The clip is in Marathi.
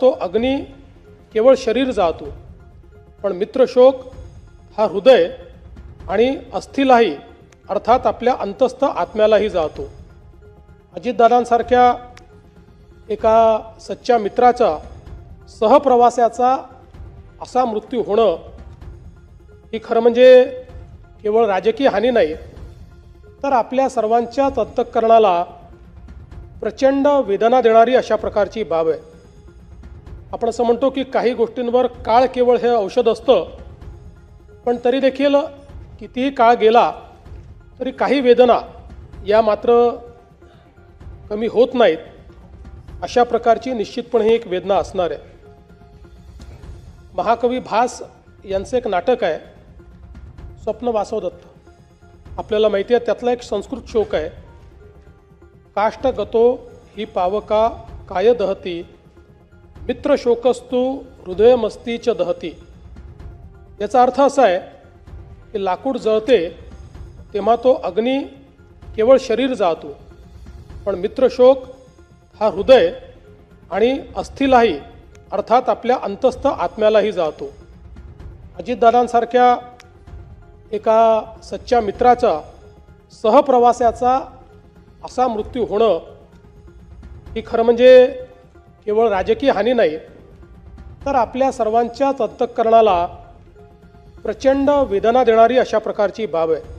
तो अग्नी केवळ शरीर जाळतो, पण मित्रशोक हा हृदय आणि अस्थिलाही अर्थात आपल्या अंतस्थ आत्म्यालाही जाळतो। अजितदादांसारख्या एका सच्च्या मित्राचा सहप्रवासाचा असा मृत्यू होणं ही खरं म्हणजे केवळ राजकीय हानी नाही, तर आपल्या सर्वांच्याच अंतःकरणाला प्रचंड वेदना देणारी अशा प्रकारची बाब आहे। आपण असं म्हणतो की काही गोष्टींवर काळ केवळ हे औषध असतं, पण तरी देखील कितीही काळ गेला तरी काही वेदना या मात्र कमी होत नाहीत। अशा प्रकारची निश्चितपणे एक वेदना असणार आहे। महाकवी भास यांचं एक नाटक आहे स्वप्न वासवदत्त, आपल्याला माहिती आहे त्यातला एक संस्कृत श्लोक आहे, काष्ठगतो ही पावका काय दहती मित्रशोकस्तु हृदयमस्तीच दहती। याचा अर्थ असा आहे की लाकूड जळते तेव्हा तो अग्नी केवळ शरीर जाळतो, पण मित्रशोक हा हृदय आणि अस्थिलाही अर्थात आपल्या अंतस्थ आत्म्यालाही जाळतो। अजितदादांसारख्या एका सच्च्या मित्राचा सहप्रवासाचा असा मृत्यू होणं ही खरं म्हणजे केवळ राजकीय हानी नाही, तर आपल्या सर्वांच्याच अंतःकरणाला प्रचंड वेदना देणारी अशा प्रकारची बाब आहे।